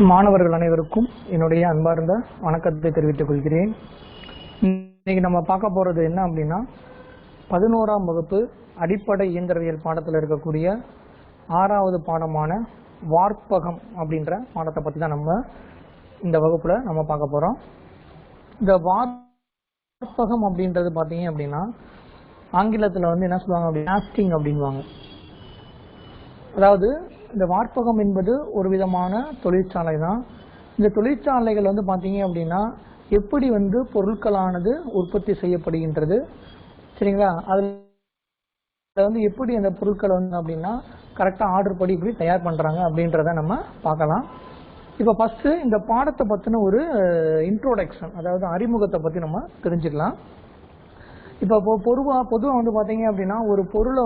மாணவர்கள் அனைவருக்கும் என்னுடைய அன்பார்ந்த வணக்கத்தை தெரிவித்துக் கொள்கிறேன். இன்னைக்கு நம்ம பார்க்க போறது என்ன அப்படின்னா 11ஆம் வகுப்பு அடிப்படை இயந்திரவியல் பாடத்தில் இருக்கக்கூடிய 6வது பாடமான வார்ப்பகம் அப்படின்ற பாடத்தை பற்றி தான் நம்ம இந்த வகுப்புல நம்ம பார்க்க போறோம். இந்த வார்ப்பகம் அப்படின்றது பார்த்தீங்க அப்படின்னா ஆங்கிலத்தில் என்ன சொல்லுவாங்க அப்படி காஸ்டிங் அப்படின்வாங்க. அதாவது இந்த வார்ப்பகம் என்பது ஒரு விதமான தொழிற்சாலை தான். இந்த தொழிற்சாலைகள் பார்த்தீங்க அப்படின்னா எப்படி பொருட்களானது உற்பத்தி செய்யப்படுகின்றது, சரிங்களா? அதில் எப்படி அந்த பொருட்களை அப்படின்னா கரெக்டாக ஆர்டர் படி இப்படி தயார் பண்ணுறாங்க அப்படின்றத நம்ம பார்க்கலாம். இப்போ ஃபஸ்ட்டு இந்த பாடத்தை பற்றின ஒரு இன்ட்ரோடக்ஷன், அதாவது அறிமுகத்தை பற்றி நம்ம தெரிஞ்சுக்கலாம். இப்போ பொதுவாக பார்த்தீங்க அப்படின்னா ஒரு பொருளை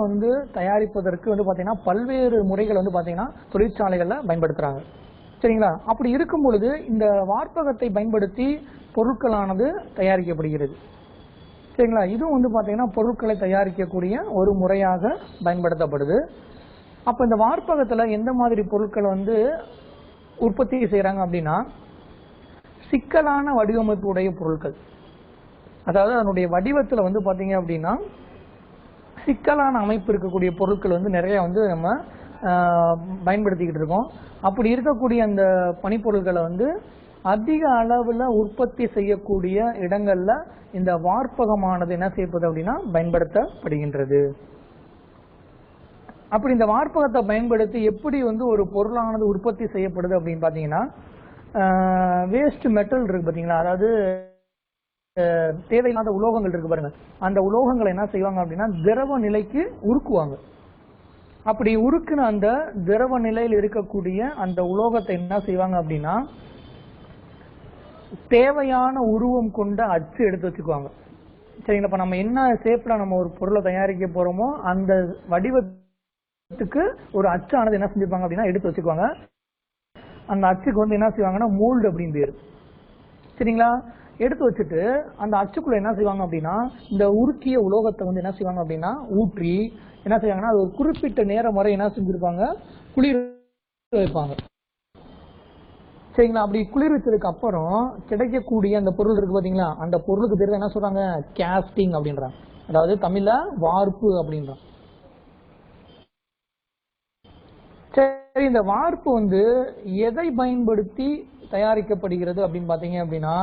தயாரிப்பதற்கு பார்த்தீங்கன்னா பல்வேறு முறைகள் பார்த்தீங்கன்னா தொழிற்சாலைகளில் பயன்படுத்துகிறாங்க, சரிங்களா? அப்படி இருக்கும் பொழுது இந்த வார்ப்பகத்தை பயன்படுத்தி பொருட்களானது தயாரிக்கப்படுகிறது, சரிங்களா? இதுவும் பார்த்தீங்கன்னா பொருட்களை தயாரிக்கக்கூடிய ஒரு முறையாக பயன்படுத்தப்படுது. அப்போ இந்த வார்ப்பகத்தில் எந்த மாதிரி பொருட்கள் உற்பத்தி செய்கிறாங்க அப்படின்னா சிக்கலான வடிவமைப்பு உடைய பொருட்கள், அதாவது அதனுடைய வடிவத்தில் பார்த்தீங்க அப்படின்னா சிக்கலான அமைப்பு இருக்கக்கூடிய பொருட்கள் நிறைய நம்ம பயன்படுத்திக்கிட்டு இருக்கோம். அப்படி இருக்கக்கூடிய அந்த பணிப்பொருட்களை அதிக அளவில் உற்பத்தி செய்யக்கூடிய இடங்களில் இந்த வார்ப்பகமானது என்ன செய்யப்படுது அப்படின்னா பயன்படுத்தப்படுகின்றது. அப்படி இந்த வார்ப்பகத்தை பயன்படுத்தி எப்படி ஒரு பொருளானது உற்பத்தி செய்யப்படுது அப்படின்னு பார்த்தீங்கன்னா வேஸ்ட் மெட்டல் இருக்கு பார்த்தீங்களா, அதாவது தேவையில்லாத உலோகங்கள் இருக்கு பாருங்க, அந்த உலோகங்களை என்ன செய்வாங்க அப்படின்னா திரவ நிலைக்கு உருக்குவாங்க. அப்படி உருக்குன அந்த திரவ நிலையில் இருக்கக்கூடிய அந்த உலோகத்தை என்ன செய்வாங்க அப்படின்னா தேவையான உருவம் கொண்ட அச்சு எடுத்து வச்சுக்குவாங்க, சரிங்களா? இப்ப நம்ம என்ன ஷேப்ல நம்ம ஒரு பொருளை தயாரிக்க போறோமோ அந்த வடிவத்துக்கு ஒரு அச்சானது என்ன செஞ்சிருப்பாங்க அப்படின்னா எடுத்து வச்சுக்குவாங்க. அந்த அச்சுக்கு என்ன செய்வாங்கன்னா மோல்டு அப்படின்னு பேரு, சரிங்களா? எடுத்து வச்சுட்டு அந்த அச்சுக்குள்ள என்ன செய்வாங்க அப்படின்னா இந்த உருக்கிய உலோகத்தை என்ன செய்வாங்க அப்படின்னா ஊற்றி என்ன செய்வாங்கன்னா அது ஒரு குறிப்பிட்ட நேரம் வரை என்ன செஞ்சிருப்பாங்க குளிர் வைப்பாங்க, சரிங்களா? அப்படி குளிர் வச்சதுக்கு அப்புறம் கிடைக்கக்கூடிய அந்த பொருள் இருக்கு பாத்தீங்களா, அந்த பொருளுக்கு பேர் என்ன சொல்றாங்க காஸ்டிங் அப்படின்றாங்க, அதாவது தமிழ்ல வார்ப்பு அப்படின்றாங்க. சரி, இந்த வார்ப்பு எதை பயன்படுத்தி தயாரிக்கப்படுகிறது அப்படின்னு பாத்தீங்க அப்படின்னா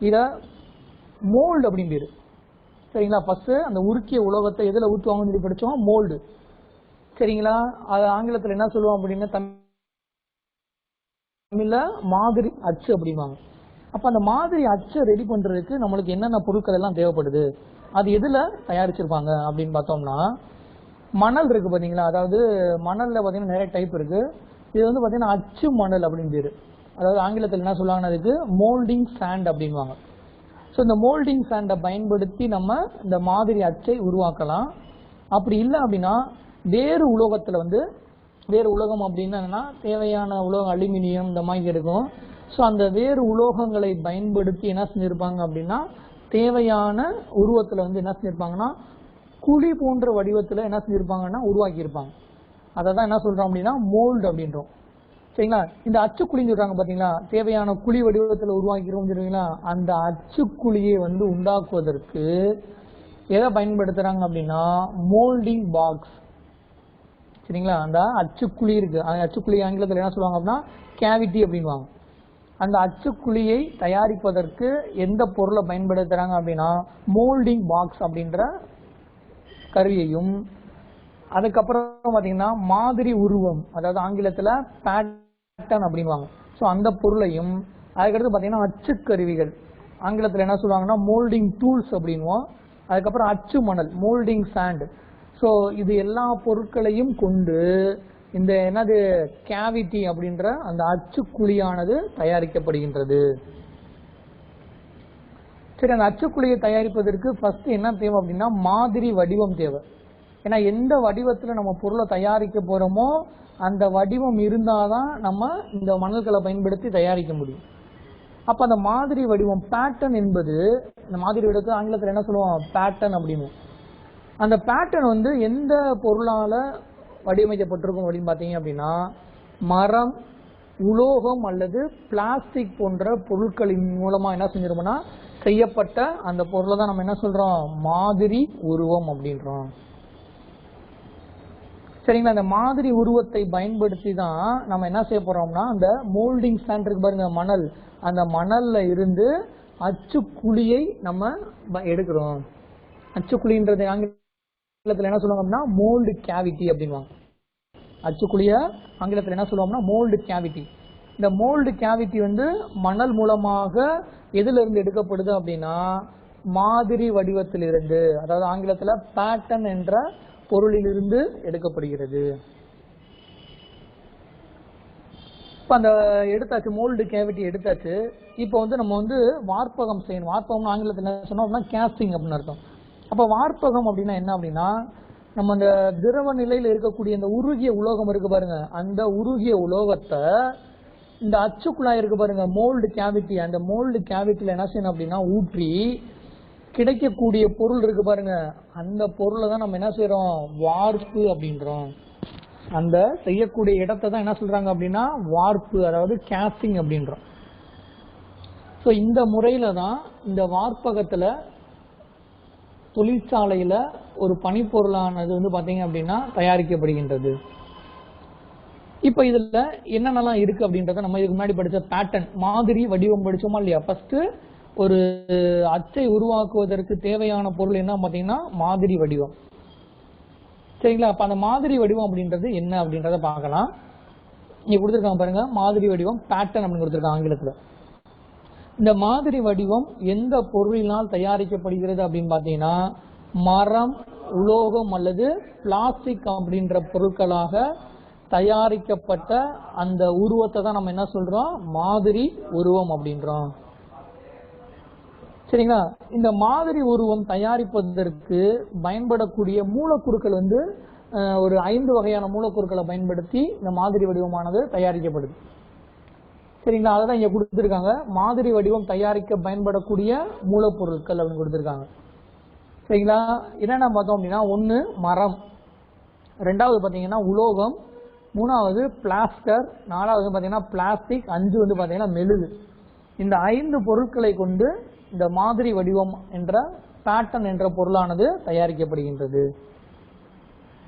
இத மோல்டு அப்படின்னு பேரு, சரிங்களா? ஃபர்ஸ்ட் அந்த உருக்கிய உலோகத்தை எதுல ஊற்றுவாங்கன்னு சொல்லி படிச்சோம், மோல்டு, சரிங்களா? அது ஆங்கிலத்தில் என்ன சொல்லுவோம் அப்படின்னா தமிழ்ல மாதிரி அச்சு அப்படிம்பாங்க. அப்ப அந்த மாதிரி அச்சை ரெடி பண்றதுக்கு நம்மளுக்கு என்னென்ன பொருட்கள் எல்லாம் தேவைப்படுது, அது எதுல தயாரிச்சிருப்பாங்க அப்படின்னு பார்த்தோம்னா மணல் இருக்கு பாத்தீங்களா, அதாவது மணல்ல பாத்தீங்கன்னா நிறைய டைப் இருக்கு. இது பாத்தீங்கன்னா அச்சு மணல் அப்படின்னு பேரு, அதாவது ஆங்கிலத்தில் என்ன சொல்லுவாங்கன்னா அதுக்கு மோல்டிங் சாண்ட் அப்படின்வாங்க. ஸோ இந்த மோல்டிங் சாண்டை பயன்படுத்தி நம்ம இந்த மாதிரி அச்சை உருவாக்கலாம். அப்படி இல்லை அப்படின்னா வேறு உலோகத்தில் வேறு உலோகம் அப்படின்னா என்னன்னா தேவையான உலோகம் அலுமினியம் இந்த மாதிரி இருக்கும். ஸோ அந்த வேறு உலோகங்களை பயன்படுத்தி என்ன செஞ்சிருப்பாங்க அப்படின்னா தேவையான உருவத்தில் என்ன செஞ்சிருப்பாங்கன்னா குழி போன்ற வடிவத்தில் என்ன செஞ்சிருப்பாங்கன்னா உருவாக்கியிருப்பாங்க. அதை தான் என்ன சொல்றோம் அப்படின்னா மோல்டு அப்படின்றோம், சரிங்களா? இந்த அச்சுக்குழின்னு சொல்றாங்க பாத்தீங்களா, தேவையான குழி வடிவத்தில் உருவாக்கிறோம் சொல்றீங்களா, அந்த அச்சுக்குழியை உண்டாக்குவதற்கு எதை பயன்படுத்துறாங்க அப்படின்னா மோல்டிங் பாக்ஸ், சரிங்களா? அந்த அச்சுக்குழி இருக்கு, அச்சுக்குழி ஆங்கிலத்தில் என்ன சொல்லுவாங்க அப்படின்னா கேவிட்டி அப்படின்வாங்க. அந்த அச்சுக்குழியை தயாரிப்பதற்கு எந்த பொருளை பயன்படுத்துறாங்க அப்படின்னா மோல்டிங் பாக்ஸ் அப்படின்ற கருவியையும், அதுக்கப்புறம் பாத்தீங்கன்னா மாதிரி உருவம், அதாவது ஆங்கிலத்துல பேட்டர்ன் அப்படின்வாங்க, ஸோ அந்த பொருளையும், அதுக்கடுத்து பாத்தீங்கன்னா அச்சுக்கருவிகள் ஆங்கிலத்தில் என்ன சொல்லுவாங்கன்னா மோல்டிங் டூல்ஸ் அப்படின்வோம், அதுக்கப்புறம் அச்சு மணல் மோல்டிங் சாண்ட். ஸோ இது எல்லா பொருட்களையும் கொண்டு இந்த என்னது கேவிட்டி அப்படின்ற அந்த அச்சுக்குழியானது தயாரிக்கப்படுகின்றது. சரி, அந்த அச்சுக்குழியை தயாரிப்பதற்கு ஃபர்ஸ்ட் என்ன தேவை அப்படின்னா மாதிரி வடிவம் தேவை. ஏன்னா எந்த வடிவத்தில் நம்ம பொருளை தயாரிக்க போறோமோ அந்த வடிவம் இருந்தாதான் நம்ம இந்த மணல்களை பயன்படுத்தி தயாரிக்க முடியும். அப்ப அந்த மாதிரி வடிவம் பேட்டர்ன் என்பது, இந்த மாதிரி வடிவத்தை ஆங்கிலத்தில் என்ன சொல்லுவோம் பேட்டர்ன் அப்படின்னு. அந்த பேட்டர்ன் எந்த பொருளால வடிவமைக்கப்பட்டிருக்கும் அப்படின்னு பாத்தீங்க அப்படின்னா மரம், உலோகம் அல்லது பிளாஸ்டிக் போன்ற பொருட்களின் மூலமா என்ன செஞ்சிருமோம்னா செய்யப்பட்ட அந்த பொருளை தான் நம்ம என்ன சொல்றோம், மாதிரி உருவம் அப்படின்றோம். சரிங்களா? அந்த மாதிரி உருவத்தை பயன்படுத்தி தான் நம்ம என்ன செய்ய போறோம்னா, அந்த மோல்டிங் ஸ்டாண்ட் இருக்கு பாருங்க, மணல், அந்த மணல்ல இருந்து அச்சுக்குழியை நம்ம எடுக்கிறோம். அச்சுக்குழின்றது ஆங்கிலத்தில் என்ன சொல்லுவாங்கன்னா மோல்டு கேவிட்டி அப்படின்வாங்க. அச்சுக்குழிய ஆங்கிலத்தில் என்ன சொல்லுவோம்னா மோல்டு கேவிட்டி. இந்த மோல்டு கேவிட்டி மணல் மூலமாக எதுல இருந்து எடுக்கப்படுது அப்படின்னா மாதிரி வடிவத்திலிருந்து, அதாவது ஆங்கிலத்தில் பேட்டர்ன் என்ற பொருளிலிருந்து எடுக்கப்படுகிறது. இப்போ அந்த எடுத்தாச்சு, மோல்டு கேவிட்டி எடுத்தாச்சு. இப்போ நம்ம வார்ப்பகம் செய்யணும். வார்ப்பகம் ஆங்கிலத்தில் என்ன சொன்னோம் அப்படின்னா கேஸ்டிங் அப்படின்னு அர்த்தம். அப்போ வார்ப்பகம் அப்படின்னா என்ன அப்படின்னா, நம்ம அந்த திரவ நிலையில் இருக்கக்கூடிய இந்த உருகிய உலோகம் இருக்கு பாருங்க, அந்த உருகிய உலோகத்தை இந்த அச்சுக்குழாய் இருக்கு பாருங்க, மோல்டு கேவிட்டி, அந்த மோல்டு கேவிட்டியில் என்ன செய்யணும் அப்படின்னா ஊற்றி கிடைக்கக்கூடிய பொருள் இருக்கு பாருங்க, அந்த பொருளை தான் நம்ம என்ன செய்யறோம், வார்ப்பு அப்படின்றோம். அந்த செய்யக்கூடிய இடத்தை தான் என்ன சொல்றாங்க அப்படின்னா வார்ப்பு, அதாவது கேஸ்டிங் அப்படின்றோம். ஸோ இந்த முறையில தான் இந்த வார்ப்பகத்துல தொழிற்சாலையில ஒரு பனிப்பொருளானது பாத்தீங்க அப்படின்னா தயாரிக்கப்படுகின்றது. இப்ப இதுல என்னென்னலாம் இருக்கு அப்படின்றத நம்ம இதுக்கு முன்னாடி படிச்ச பேட்டர்ன் மாதிரி வடிவம் படிச்சோமா இல்லையா. ஃபர்ஸ்ட் ஒரு அச்சை உருவாக்குவதற்கு தேவையான பொருள் என்ன பாத்தீங்கன்னா மாதிரி வடிவம். சரிங்களா? அப்ப அந்த மாதிரி வடிவம் அப்படின்றது என்ன அப்படின்றத பார்க்கலாம். இங்க கொடுத்துருக்காங்க பாருங்க, மாதிரி வடிவம் பேட்டர்ன் அப்படின்னு கொடுத்துருக்காங்க ஆங்கிலத்துல. இந்த மாதிரி வடிவம் எந்த பொருளினால் தயாரிக்கப்படுகிறது அப்படின்னு பாத்தீங்கன்னா மரம், உலோகம் அல்லது பிளாஸ்டிக் அப்படின்ற பொருட்களாக தயாரிக்கப்பட்ட அந்த உருவத்தை தான் நம்ம என்ன சொல்றோம், மாதிரி உருவம் அப்படின்றோம். சரிங்களா? இந்த மாதிரி உருவம் தயாரிப்பதற்கு பயன்படக்கூடிய மூலக்கூறுகள் ஒரு 5 வகையான மூலக்கூறுகளை பயன்படுத்தி இந்த மாதிரி வடிவமானது தயாரிக்கப்படுது. சரிங்களா? அதான் இங்க கொடுத்துருக்காங்க, மாதிரி வடிவம் தயாரிக்க பயன்படக்கூடிய மூலப்பொருட்கள் அப்படின்னு கொடுத்துருக்காங்க. சரிங்களா? என்னென்ன பார்த்தோம் அப்படின்னா, 1 மரம், 2வது பார்த்தீங்கன்னா உலோகம், 3வது பிளாஸ்டர், 4வது பார்த்தீங்கன்னா பிளாஸ்டிக், 5 பார்த்தீங்கன்னா மெழுகு. இந்த 5 பொருட்களை கொண்டு இந்த மாதிரி வடிவம் என்ற பேட்டர்ன் என்ற பொருளானது தயாரிக்கப்படுகின்றது.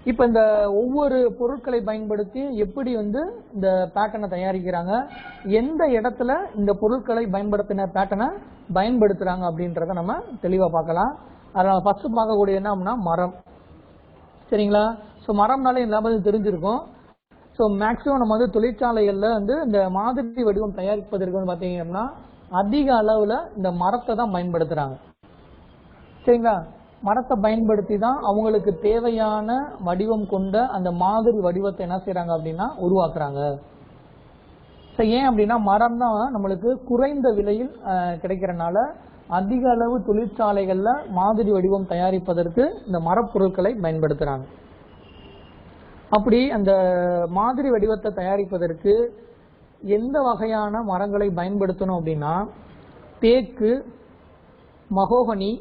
இப்ப இந்த ஒவ்வொரு பொருட்களை பயன்படுத்தி எப்படி இந்த பேட்டர்னை தயாரிக்கிறாங்க, எந்த இடத்துல இந்த பொருட்களை பயன்படுத்தின பேட்டர்னை பயன்படுத்துறாங்க அப்படின்றத நம்ம தெளிவா பார்க்கலாம். அதனால ஃபர்ஸ்ட் பார்க்கக்கூடிய என்ன அப்படின்னா மரம். சரிங்களா? ஸோ மரம்னாலே எல்லாமே தெரிஞ்சிருக்கும். ஸோ மேக்சிமம் நம்ம தொழிற்சாலைகள்ல இந்த மாதிரி வடிவம் தயாரிப்பதற்கு பார்த்தீங்க அப்படின்னா அதிக அளவுல இந்த மரத்தை தான் பயன்படுத்துறாங்க. சரிங்களா? மரத்தை பயன்படுத்தி தான் அவங்களுக்கு தேவையான வடிவம் கொண்ட அந்த மாதிரி வடிவத்தை என்ன செய்யறாங்க அப்படின்னா உருவாக்குறாங்க. ஏன் அப்படின்னா மரம் தான் நம்மளுக்கு குறைந்த விலையில் கிடைக்கிறனால அதிக அளவு தொழிற்சாலைகள்ல மாதிரி வடிவம் தயாரிப்பதற்கு இந்த மரப்பொருட்களை பயன்படுத்துறாங்க. அப்படி அந்த மாதிரி வடிவத்தை தயாரிப்பதற்கு எந்த வகையான மரங்களை பயன்படுத்தணும் அப்படின்னா தேக்கு, மகோகனி,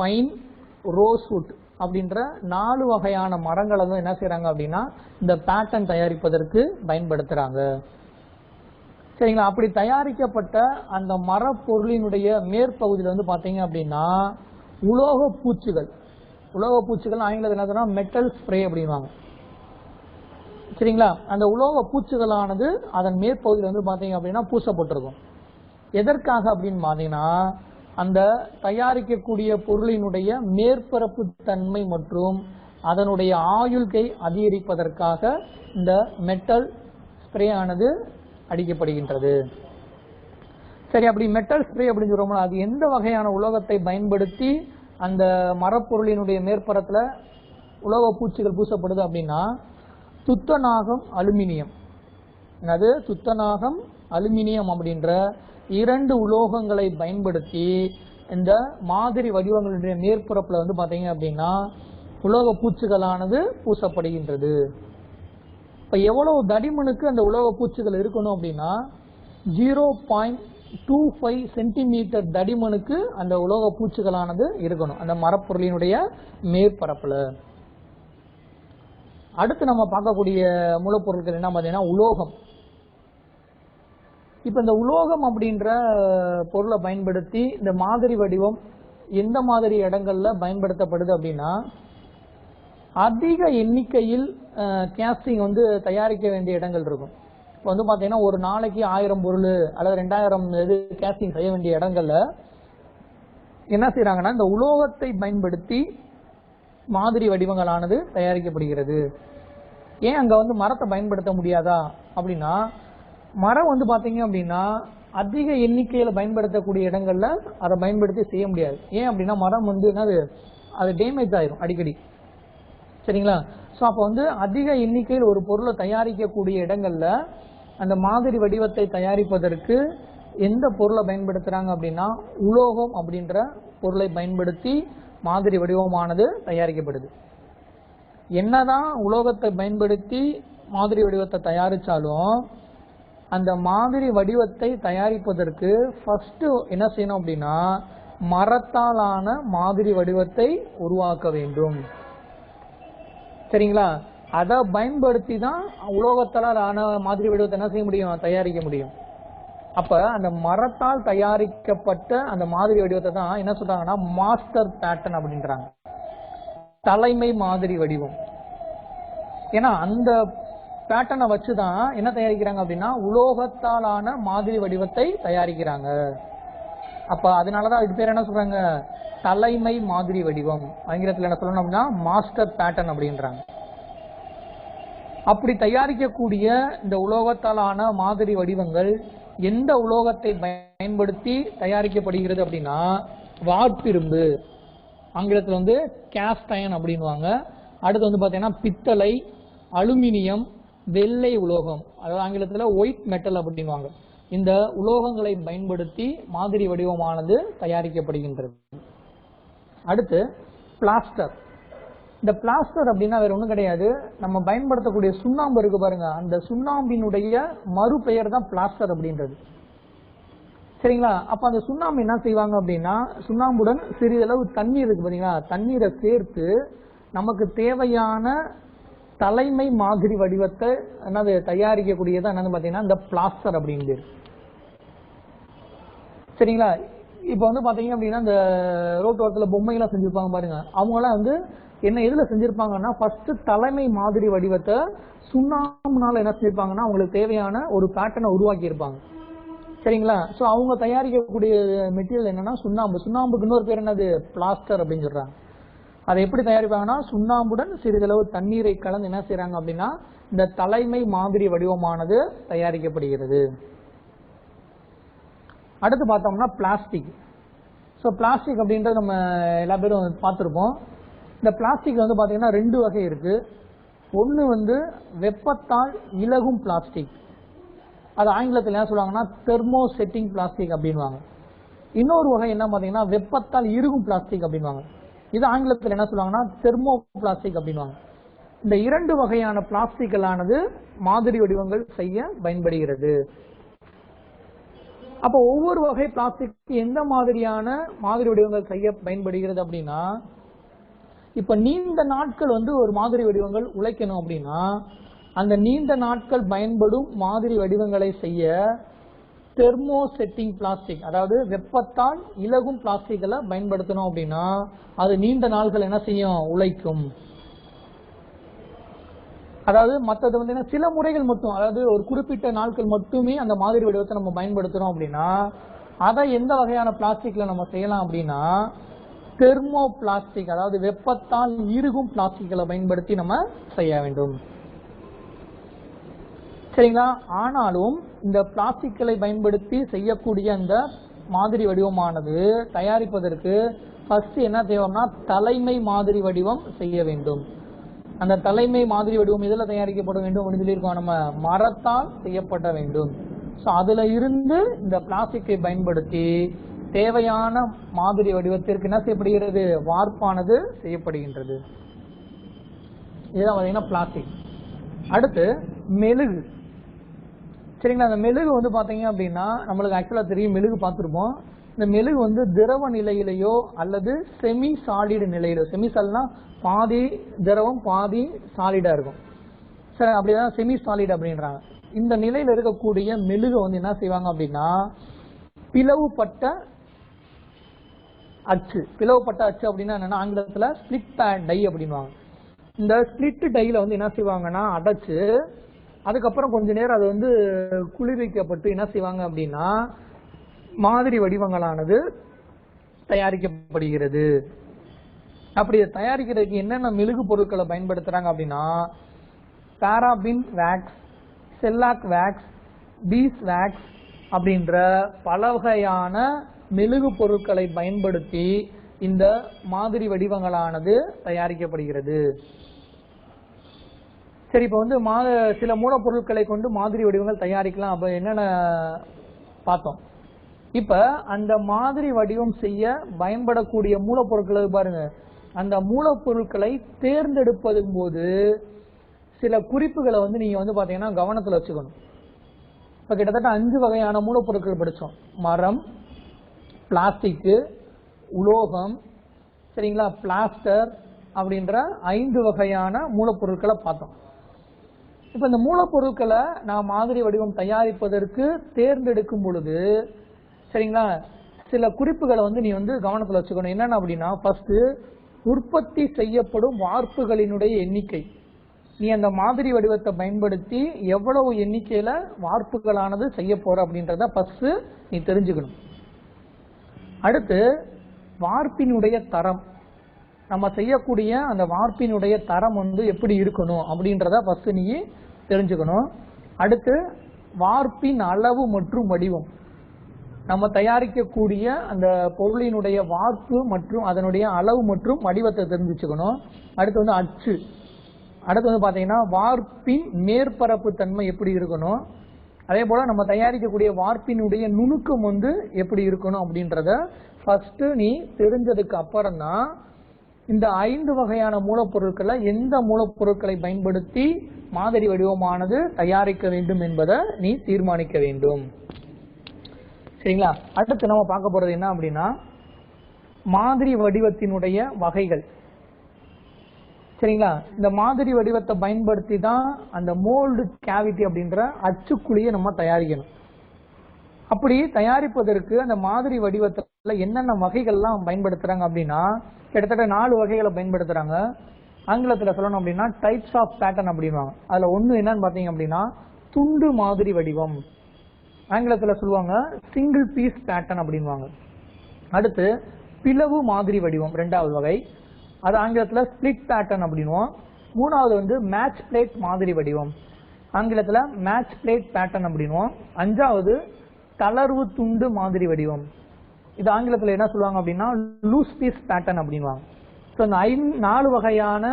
பைன், ரோஸ்வுட் அப்படின்ற 4 வகையான மரங்களை தான் என்ன செய்யறாங்க அப்படின்னா இந்த பேட்டர்ன் தயாரிப்பதற்கு பயன்படுத்துறாங்க. சரிங்களா? அப்படி தயாரிக்கப்பட்ட அந்த மரப்பொருளினுடைய மேற்பகுதியில் பாத்தீங்க அப்படின்னா உலோக பூச்சுகள், ஆங்கிலத்தில் என்ன சொன்னா மெட்டல் ஸ்ப்ரே அப்படின்வாங்க. சரிங்களா? அந்த உலோக பூச்சுகளானது அதன் மேற்பகுதியில் பாத்தீங்க அப்படின்னா பூசப்பட்டிருக்கும். எதற்காக அப்படின்னு பாத்தீங்கன்னா அந்த தயாரிக்கக்கூடிய பொருளினுடைய மேற்பரப்பு தன்மை மற்றும் அதனுடைய ஆயுள்கை அதிகரிப்பதற்காக இந்த மெட்டல் ஸ்ப்ரே ஆனது அடிக்கப்படுகின்றது. சரி, அப்படி மெட்டல் ஸ்ப்ரே அப்படின்னு சொல்றோம்னா அது எந்த வகையான உலோகத்தை பயன்படுத்தி அந்த மரப்பொருளினுடைய மேற்பரத்துல உலோக பூச்சிகள் பூசப்படுது அப்படின்னா துத்தநாகம், அலுமினியம். அது துத்தநாகம், அலுமினியம் அப்படின்ற 2 உலோகங்களை பயன்படுத்தி இந்த மாதிரி வடிவங்களுடைய மேற்பரப்புல பாத்தீங்க அப்படின்னா உலோக பூச்சுகளானது பூசப்படுகின்றது. இப்ப எவ்வளவு தடிமனுக்கு அந்த உலோக பூச்சுகள் இருக்கணும் அப்படின்னா 0.25 சென்டிமீட்டர் தடிமனுக்கு அந்த உலோக பூச்சுகளானது இருக்கணும் அந்த மரப்பொருளினுடைய மேற்பரப்புல. அடுத்து நம்ம பார்க்கக்கூடிய மூலப்பொருட்கள் என்ன பார்த்தீங்கன்னா உலோகம். இப்ப இந்த உலோகம் அப்படின்ற பொருளை பயன்படுத்தி இந்த மாதிரி வடிவம் எந்த மாதிரி இடங்கள்ல பயன்படுத்தப்படுது அப்படின்னா, அதிக எண்ணிக்கையில் கேஸ்டிங் வந்து தயாரிக்க வேண்டிய இடங்கள் இருக்கும். இப்போ வந்து பாத்தீங்கன்னா ஒரு நாளைக்கு 1000 பொருள் அல்லது 2000 இது கேஸ்டிங் செய்ய வேண்டிய இடங்கள்ல என்ன செய்யறாங்கன்னா, இந்த உலோகத்தை பயன்படுத்தி மாதிரி வடிவங்களானது தயாரிக்கப்படுகிறது. ஏன் அங்க வந்து மரத்தை பயன்படுத்த முடியாதா அப்படின்னா, மரம் வந்து பாத்தீங்க அப்படின்னா அதிக எண்ணிக்கையில பயன்படுத்தக்கூடிய இடங்கள்ல அதை பயன்படுத்தி செய்ய முடியாது. ஏன் அப்படின்னா மரம் வந்து என்னது, அது டேமேஜ் ஆயிரும் அடிக்கடி. சரிங்களா? ஸோ அப்போ வந்து அதிக எண்ணிக்கையில் ஒரு பொருளை தயாரிக்கக்கூடிய இடங்கள்ல அந்த மாதிரி வடிவத்தை தயாரிப்பதற்கு எந்த பொருளை பயன்படுத்துறாங்க அப்படின்னா, உலோகம் அப்படின்ற பொருளை பயன்படுத்தி மாதிரி வடிவமானது தயாரிக்கப்படுது. என்னதான் உலோகத்தை பயன்படுத்தி மாதிரி வடிவத்தை தயாரிச்சாலும் அந்த மாதிரி வடிவத்தை தயாரிப்பதற்கு ஃபர்ஸ்ட் என்ன செய்யணும் அப்படின்னா, மரத்தாலான மாதிரி வடிவத்தை உருவாக்க வேண்டும். சரிங்களா? அதை பயன்படுத்தி தான் உலோகத்தால் ஆன மாதிரி வடிவத்தை என்ன செய்ய முடியும், தயாரிக்க முடியும். அப்ப அந்த மரத்தால் தயாரிக்கப்பட்ட அந்த மாதிரி வடிவத்தை தான் என்ன சொல்றாங்கன்னா மாஸ்டர் பேட்டர்ன் அப்படின்றாங்க, தலைமை மாதிரி வடிவம். ஏன்னா அந்த பேட்டர்னை வச்சுதான் என்ன தயாரிக்கிறாங்க அப்படின்னா உலோகத்தாலான மாதிரி வடிவத்தை தயாரிக்கிறாங்க. அப்ப அதனாலதான் இது பேர் என்ன சொல்றாங்க, தலைமை மாதிரி வடிவம். ஆங்கிலத்தில் என்ன சொல்லணும் அப்படின்னா மாஸ்டர் பேட்டர்ன் அப்படின்றாங்க. அப்படி தயாரிக்கக்கூடிய இந்த உலோகத்தாலான மாதிரி வடிவங்கள் எந்த உலோகத்தை பயன்படுத்தி தயாரிக்கப்படுகிறது அப்படின்னா, வார்ப்பிரும்பு, ஆங்கிலத்தில் வந்து கேஸ்ட் அயன் அப்படின்வாங்க. அடுத்து வந்து பாத்தீங்கன்னா பித்தளை, அலுமினியம், வெள்ளை உலோகம், அதாவது ஆங்கிலத்தில் ஒயிட் மெட்டல் அப்படின்வாங்க. இந்த உலோகங்களை பயன்படுத்தி மாதிரி வடிவமானது தயாரிக்கப்படுகின்றது. அடுத்து பிளாஸ்டர். இந்த பிளாஸ்டர் அப்படின்னா வேற ஒன்றும் கிடையாது, நம்ம பயன்படுத்தக்கூடிய சுண்ணாம்பு இருக்கு பாருங்க, அந்த சுண்ணாம்பினுடைய மறுபெயர் தான் பிளாஸ்டர் அப்படின்றது. சரிங்களா? அப்ப அந்த சுண்ணாம்பு என்ன செய்வாங்க அப்படின்னா, சுண்ணாம்புடன் சிறிதளவு தண்ணீர் இருக்கு பாத்தீங்களா, தண்ணீரை சேர்த்து நமக்கு தேவையான தலைமை மாதிரி வடிவத்தை என்னது தயாரிக்கக்கூடியதான் என்னன்னு பாத்தீங்கன்னா இந்த பிளாஸ்டர் அப்படின்றது. சரிங்களா? இப்ப வந்து பாத்தீங்க அப்படின்னா இந்த ரோட்டோரத்துல பொம்மை எல்லாம் செஞ்சிருப்பாங்க பாருங்க, அவங்க எல்லாம் வந்து என்ன எதுல செஞ்சிருப்பாங்கன்னா ஃபர்ஸ்ட் தலைமை மாதிரி வடிவத்தை சுண்ணாம்புனால என்ன செஞ்சிருப்பாங்கன்னா அவங்களுக்கு தேவையான ஒரு பேட்டர்னை உருவாக்கி இருப்பாங்க. சரிங்களா? சோ அவங்க தயாரிக்கக்கூடிய மெட்டீரியல் என்னன்னா சுண்ணாம்பு. சுண்ணாம்புக்கு இன்னொரு பேர் என்னது, பிளாஸ்டர் அப்படின்னு சொல்றாங்க. அதை எப்படி தயாரிப்பாங்கன்னா சுண்ணாம்புடன் சிறிதளவு தண்ணீரை கலந்து என்ன செய்யறாங்க அப்படின்னா இந்த தலைமை மாதிரி வடிவமானது தயாரிக்கப்படுகிறது. அடுத்து பார்த்தோம்னா பிளாஸ்டிக். ஸோ பிளாஸ்டிக் அப்படின்றது நம்ம எல்லா பேரும் பார்த்துருப்போம். இந்த பிளாஸ்டிக் வந்து பாத்தீங்கன்னா 2 வகை இருக்கு. ஒன்னு வந்து வெப்பத்தால் இலகும் பிளாஸ்டிக், அது ஆங்கிலத்தில் என்ன சொல்லுவாங்கன்னா தெர்மோ செட்டிங் பிளாஸ்டிக் அப்படின்வாங்க. இன்னொரு வகை என்ன பாத்தீங்கன்னா வெப்பத்தால் இறுகும் பிளாஸ்டிக் அப்படின்வாங்க, இது ஆங்கிலத்தில் என்ன சொல்லுவாங்கன்னா தெர்மோ பிளாஸ்டிக் அப்படின்வாங்க. இந்த 2 வகையான பிளாஸ்டிக்கலானது மாதிரி வடிவங்கள் செய்ய பயன்படுகிறது. அப்போ ஒவ்வொரு வகை பிளாஸ்டிக் எந்த மாதிரியான மாதிரி வடிவங்கள் செய்ய பயன்படுகிறது அப்படின்னா, இப்ப நீண்ட நாட்கள் வந்து ஒரு மாதிரி வடிவங்கள் உழைக்கணும் அப்படின்னா அந்த நீண்ட நாட்கள் பயன்படும் மாதிரி வடிவங்களை செய்ய தெர்மோ செட்டிங் பிளாஸ்டிக், அதாவது வெப்பத்தால் இலகும் பிளாஸ்டிக்களை பயன்படுத்தணும் அப்படின்னா அது நீண்ட நாட்கள் என்ன செய்யும், உழைக்கும். அதாவது மற்றது வந்து சில முறைகள் மட்டும், அதாவது ஒரு குறிப்பிட்ட நாட்கள் மட்டுமே அந்த மாதிரி வடிவத்தை நம்ம பயன்படுத்துறோம் அப்படின்னா அதை எந்த வகையான பிளாஸ்டிக்ல நம்ம செய்யலாம் அப்படின்னா தெர்மோ பிளாஸ்டிக், அதாவது வெப்பத்தால் இறுகும் பிளாஸ்டிக்களை பயன்படுத்தி நம்ம செய்ய வேண்டும். சரிங்களா? ஆனாலும் இந்த பிளாஸ்டிக்களை பயன்படுத்தி செய்யக்கூடிய அந்த மாதிரி வடிவமானது தயாரிப்பதற்கு ஃபர்ஸ்ட் என்ன தேவைன்னா தலைமை மாதிரி வடிவம் செய்ய வேண்டும். அந்த தலைமை மாதிரி வடிவம் எதில் தயாரிக்கப்பட வேண்டும் அப்படின்னு சொல்லியிருக்கோம், நம்ம மரத்தால் செய்யப்பட வேண்டும். ஸோ அதுல இருந்து இந்த பிளாஸ்டிக்கை பயன்படுத்தி தேவையான மாதிரி வடிவத்திற்கு என்ன செய்யப்படுகிறது, வார்ப்பானது செய்யப்படுகின்றது. இதுதான் பாத்தீங்கன்னா பிளாஸ்டிக். அடுத்து மெழுகு. சரிங்களா? அந்த மெழுகு வந்து பாத்தீங்க அப்படின்னா நம்மளுக்கு ஆக்சுவலா தெரியும், மெழுகு பார்த்திருப்போம். இந்த மெழுகு வந்து திரவ நிலையிலேயோ அல்லது செமி சாலிடு நிலையிலோ, செமி சாலிட்னா பாதி திரவம் பாதி சாலிடா இருக்கும். சரி, அப்படிதான் செமி சாலிட் அப்படின்றாங்க. இந்த நிலையில இருக்கக்கூடிய மெழுகை வந்து என்ன செய்வாங்க அப்படின்னா பிளவுபட்ட அச்சு. பிளவுபட்ட அச்சு அப்படின்னா என்னன்னா ஆங்கிலத்துல ஸ்பிளிட் டை அப்படின்வாங்க. இந்த ஸ்பிளிட் டைல வந்து என்ன செய்வாங்கன்னா அடைச்சு அதுக்கப்புறம் கொஞ்ச நேரம் அது வந்து குளிர்விக்கப்பட்டு என்ன செய்வாங்க அப்படின்னா மாதிரி வடிவங்களானது தயாரிக்கப்படுகிறது. அப்படி தயாரிக்கிறதுக்கு என்னென்ன மெழுகு பொருட்களை பயன்படுத்துறாங்க அப்படின்னா paraffin wax, shellac wax, bees wax அப்படின்ற பல வகையான மெழுகு பொருட்களை பயன்படுத்தி இந்த மாதிரி வடிவங்களானது தயாரிக்கப்படுகிறது. சரி, இப்போ வந்து சில மூலப்பொருட்களை கொண்டு மாதிரி வடிவங்கள் தயாரிக்கலாம். அப்ப என்னென்ன பார்த்தோம். இப்ப அந்த மாதிரி வடிவம் செய்ய பயன்படக்கூடிய மூலப்பொருட்களை பாருங்க. அந்த மூலப்பொருட்களை தேர்ந்தெடுப்பதும் போது சில குறிப்புகளை வந்து நீங்க வந்து பாத்தீங்கன்னா கவனத்துல வச்சுக்கணும். இப்ப கிட்டத்தட்ட 5 வகையான மூலப்பொருட்கள் படிச்சோம். மரம், பிளாஸ்டிக், உலோகம், சரிங்களா, பிளாஸ்டர் அப்படின்ற 5 வகையான மூலப்பொருட்களை பார்த்தோம். இப்ப இந்த மூலப்பொருட்களை நான் மாதிரி வடிவம் தயாரிப்பதற்கு தேர்ந்தெடுக்கும் பொழுது சரிங்களா சில குறிப்புகளை வந்து நீ வந்து கவனத்துல வச்சுக்கணும். என்னென்ன அப்படின்னா ஃபர்ஸ்ட் உற்பத்தி செய்யப்படும் வார்ப்புகளினுடைய எண்ணிக்கை. நீ அந்த மாதிரி வடிவத்தை பயன்படுத்தி எவ்வளவு எண்ணிக்கையில வார்ப்புகளானது செய்ய போற அப்படின்றத ஃபர்ஸ்ட் நீ தெரிஞ்சுக்கணும். அடுத்து வார்ப்பினுடைய தரம். நம்ம செய்யக்கூடிய அந்த வார்ப்பினுடைய தரம் வந்து எப்படி இருக்கணும் அப்படின்றத ஃபர்ஸ்ட் நீ தெரிஞ்சுக்கணும். அடுத்து வார்ப்பின் அளவு மற்றும் வடிவம். நம்ம தயாரிக்கக்கூடிய அந்த பொருளினுடைய வார்ப்பு மற்றும் அதனுடைய அளவு மற்றும் வடிவத்தை தெரிஞ்சுக்கணும். அடுத்து வந்து அச்சு. அடுத்து வந்து பாத்தீங்கன்னா வார்ப்பின் மேற்பரப்பு தன்மை எப்படி இருக்கணும், அதே போல நம்ம தயாரிக்கக்கூடிய வார்ப்பினுடைய நுணுக்கம் வந்து எப்படி இருக்கணும் அப்படின்றத ஃபர்ஸ்ட் நீ தெரிஞ்சதுக்கு அப்புறம் தான் இந்த 5 வகையான மூலப்பொருட்களை எந்த மூலப்பொருட்களை பயன்படுத்தி மாதிரி வடிவமானது தயாரிக்க வேண்டும் என்பதை நீ தீர்மானிக்க வேண்டும். சரிங்களா. அடுத்து நம்ம பார்க்க போறது என்ன அப்படின்னா மாதிரி வடிவத்தினுடைய வகைகள். சரிங்களா. இந்த மாதிரி வடிவத்தை பயன்படுத்தி தான் அந்த மோல்டு கேவிட்டி அப்படின்ற அச்சுக்குழியை நம்ம தயாரிக்கணும். அப்படி தயாரிப்பதற்கு அந்த மாதிரி வடிவத்துல என்னென்ன வகைகள்லாம் பயன்படுத்துறாங்க அப்படின்னா கிட்டத்தட்ட 4 வகைகளை பயன்படுத்துறாங்க. ஆங்கிலத்துல சொல்லணும் அப்படின்னா டைப்ஸ் ஆஃப் பேட்டர்ன் அப்படின்வாங்க. அதுல ஒண்ணு என்னன்னு பாத்தீங்க அப்படின்னா துண்டு மாதிரி வடிவம். ஆங்கிலத்துல சொல்லுவாங்க சிங்கிள் பீஸ் பேட்டர்ன் அப்படின்வாங்க. அடுத்து பிளவு மாதிரி வடிவம் 2வது வகை. அது ஆங்கிலத்துல ஸ்பிளிட் பேட்டர்ன் அப்படின்வோம். 3வது வந்து மேட்ச் பிளேட் மாதிரி வடிவம். ஆங்கிலத்துல மேட்ச் பிளேட் பேட்டர்ன் அப்படின்வோம். 5வது தளர்வு துண்டு மாதிரி வடிவம். இது ஆங்கிலத்துல என்ன சொல்லுவாங்க அப்படின்னா லூஸ் பீஸ் பேட்டர்ன் அப்படின்வாங்க. ஸோ இந்த 4 வகையான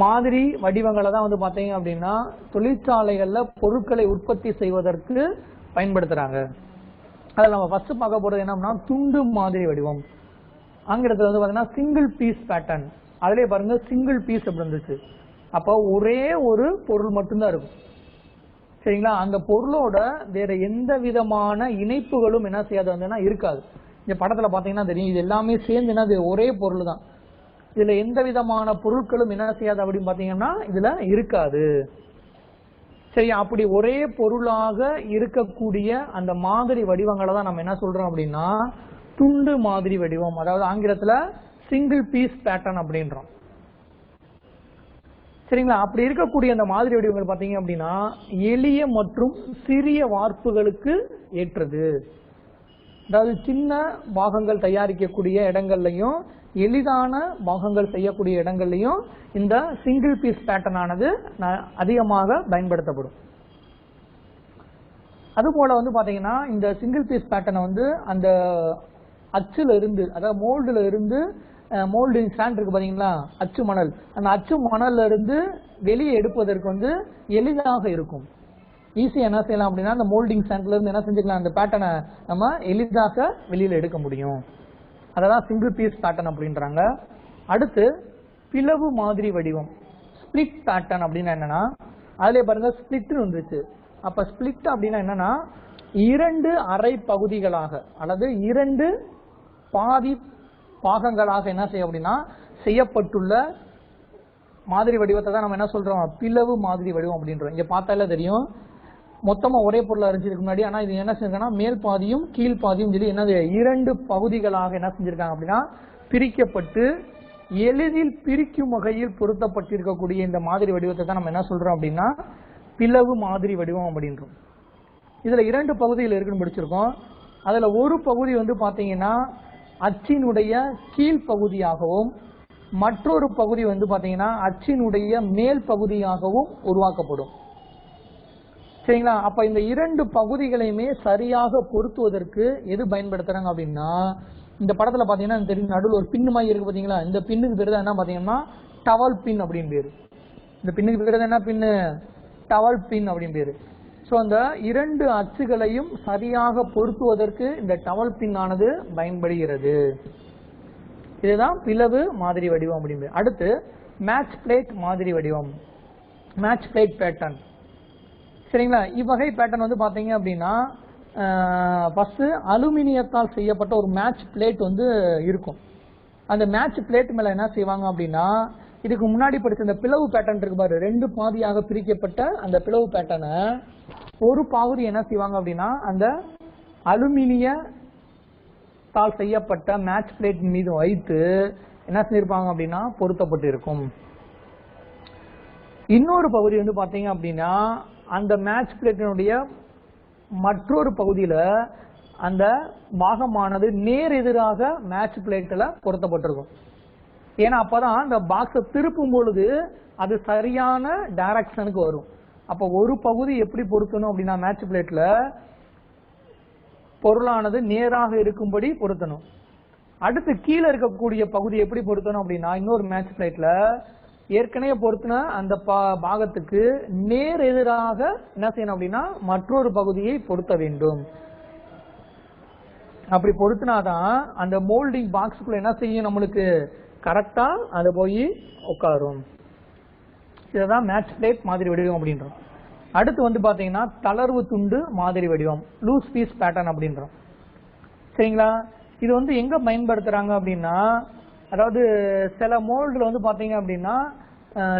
மாதிரி வடிவங்களை தான் வந்து பாத்தீங்க அப்படின்னா தொழிற்சாலைகள்ல பொருட்களை உற்பத்தி செய்வதற்கு பயன்படுத்துறாங்க. அதில் நம்ம ஃபர்ஸ்ட் பார்க்க போறது என்னன்னா துண்டு மாதிரி வடிவம். ஆங்கிலத்தில் வந்து பாத்தீங்கன்னா சிங்கிள் பீஸ் பேட்டர்ன். அதுலயே பாருங்க சிங்கிள் பீஸ் அப்படி இருந்துச்சு. அப்போ ஒரே ஒரு பொருள் மட்டும்தான் இருக்கும். சரிங்களா. அந்த பொருளோட வேற எந்த விதமான இணைப்புகளும் என்ன செய்யாது வந்து இருக்காது. இந்த படத்துல பாத்தீங்கன்னா தெரியும், இது எல்லாமே சேர்ந்து என்னது ஒரே பொருள் தான். இதுல எந்த விதமான பொருட்களும் என்ன செய்யாது அப்படின்னு பாத்தீங்கன்னா இதுல இருக்காது. சரி, அப்படி ஒரே பொருளாக இருக்கக்கூடிய அந்த மாதிரி வடிவங்களை தான் நம்ம என்ன சொல்றோம் அப்படின்னா துண்டு மாதிரி வடிவம், அதாவது ஆங்கிலத்துல சிங்கிள் பீஸ் பேட்டர்ன் அப்படின்றோம். சரிங்களா. அப்படி இருக்கக்கூடிய அந்த மாதிரி வடிவங்கள் பாத்தீங்க அப்படின்னா எளிய மற்றும் சிறிய வார்ப்புகளுக்கு ஏற்றது. அதாவது சின்ன பாகங்கள் தயாரிக்கக்கூடிய இடங்கள்லையும் எளிதான பாகங்கள் செய்யக்கூடிய இடங்கள்லையும் இந்த சிங்கிள் பீஸ் பேட்டர்ன் ஆனது அதிகமாக பயன்படுத்தப்படும். அதுபோல வந்து பாத்தீங்கன்னா இந்த சிங்கிள் பீஸ் பேட்டர்னை வந்து அந்த அச்சுல இருந்து, அதாவது மோல்டுல இருந்து, மோல்டிங் ஸ்டாண்ட் இருக்கு பாத்தீங்களா, அச்சு மணல், அந்த அச்சு மணல்ல இருந்து வெளியே எடுப்பதற்கு வந்து எளிதாக இருக்கும். ஈஸியா என்ன செய்யலாம் அப்படின்னா அந்த மோல்டிங் ஸ்டாண்ட்ல இருந்து என்ன செஞ்சுக்கலாம், அந்த பேட்டர்னை நம்ம எளிதாக வெளியில எடுக்க முடியும். அததான் சிங்கிள் பீஸ் பேட்டர்ன் அப்படின்றாங்க. அடுத்து பிளவு மாதிரி வடிவம், ஸ்பிளிட் பேட்டர்ன் அப்படின்னா என்னன்னா அதுல பாருங்க ஸ்பிளிட் வந்துச்சு. அப்ப ஸ்பிளிட் அப்படின்னா என்னன்னா 2 அரை பகுதிகளாக அல்லது 2 பாதி பாகங்களாக என்ன செய்ய அப்படின்னா செய்யப்பட்டுள்ள மாதிரி வடிவத்தை தான் நம்ம என்ன சொல்றோம், பிளவு மாதிரி வடிவம் அப்படின்றோம். இங்க பார்த்தாலே தெரியும், மொத்தமா ஒரே பொருளை அறிஞ்சதுக்கு முன்னாடி, ஆனா இது என்ன செஞ்சிருக்காங்கன்னா மேல் பாதியும் கீழ் பாதியும் சொல்லி என்னது 2 பகுதிகளாக என்ன செஞ்சிருக்காங்க அப்படின்னா பிரிக்கப்பட்டு எளிதில் பிரிக்கும் வகையில் பொருத்தப்பட்டிருக்கக்கூடிய இந்த மாதிரி வடிவத்தை தான் நம்ம என்ன சொல்றோம் அப்படின்னா பிளவு மாதிரி வடிவம் அப்படின்றோம். இதுல 2 பகுதிகள் இருக்குன்னு படிச்சிருக்கோம். அதுல ஒரு பகுதி வந்து பாத்தீங்கன்னா அச்சினுடைய கீழ் பகுதியாகவும் மற்றொரு பகுதி வந்து பாத்தீங்கன்னா அச்சினுடைய மேல் பகுதியாகவும் உருவாக்கப்படும். சரிங்களா? அப்ப இந்த 2 பகுதிகளையுமே சரியாக பொருத்துவதற்கு எது பயன்படுத்துறாங்க அப்படின்னா, இந்த படத்துல பாத்தீங்கன்னா தெரியும், நடுவில் ஒரு பின்னு மாதிரி இருக்கு பாத்தீங்களா, இந்த பின்னுக்கு பேரு தான் என்ன பாத்தீங்கன்னா டவல் பின் அப்படின்னு பேரு. இந்த பின்னுக்கு பேரு என்ன பின்னு, டவல் பின் அப்படின்னு பேரு. ஸோ அந்த 2 அச்சுகளையும் சரியாக பொருத்துவதற்கு இந்த டவல் பின் ஆனது பயன்படுகிறது. இதுதான் பிளவு மாதிரி வடிவம் அப்படின்னு. அடுத்து மேட்ச் பிளேட் மாதிரி வடிவம், மேட்ச் பிளேட் பேட்டர்ன். சரிங்களா? இவ்வகை பேட்டர்ன் வந்து பாத்தீங்க அப்படின்னா ஃபர்ஸ்ட் அலுமினியத்தால் செய்யப்பட்ட ஒரு மேட்ச் பிளேட் வந்து இருக்கும். அந்த மேட்ச் பிளேட் மேல என்ன செய்வாங்க அப்படின்னா, இதுக்கு முன்னாடி படிச்ச இந்த பிளவு பேட்டர்ன் இருக்கு பாரு, 2 பாதியாக பிரிக்கப்பட்ட அந்த பிளவு பேட்டர்னை ஒரு பகுதி என்ன செய்வாங்க அப்படின்னா அந்த அலுமினியத்தால் செய்யப்பட்ட மேட்ச் பிளேட் மீது வைத்து என்ன செஞ்சிருப்பாங்க அப்படின்னா பொருத்தப்பட்டு இருக்கும். இன்னொரு பகுதி வந்து பாத்தீங்க அப்படின்னா அந்த மேட்ச் பிளேட்டினுடைய மற்றொரு பகுதியில அந்த பாகமானது நேர் எதிராக மேட்ச் பிளேட்ல பொருத்தப்பட்டிருக்கும். ஏன்னா அப்பதான் அந்த பாக்ஸை திருப்பும் பொழுது அது சரியான டைரக்ஷனுக்கு வரும். அப்ப ஒரு பகுதி எப்படி பொருத்தணும் அப்படின்னா மேட்ச் பிளேட்ல பொருளானது நேராக இருக்கும்படி பொருத்தணும். அடுத்து கீழே இருக்கக்கூடிய பகுதி எப்படி பொருத்தணும் அப்படின்னா இன்னொரு மேட்ச் பிளேட்ல ஏற்கனவே பொருத்தின அந்த பாகத்துக்கு நேர் எதிராக என்ன செய்யணும் அப்படின்னா மற்றொரு பகுதியை பொருத்த வேண்டும். அப்படி பொருத்தினாதான் அந்த மோல்டிங் பாக்ஸுக்குள்ள என்ன செய்யும், நம்மளுக்கு கரெக்டா அது போய் உட்காரும். இதுதான் மேட்ச் பிளேட் மாதிரி வடிவம் அப்படின்றோம். அடுத்து வந்து பாத்தீங்கன்னா தளர்வு துண்டு மாதிரி வடிவம், லூஸ் பீஸ் பேட்டர்ன் அப்படின்றோம். சரிங்களா? இது வந்து எங்க பயன்படுத்துறாங்க அப்படின்னா, அதாவது சில மோல்டுல வந்து பாத்தீங்க அப்படின்னா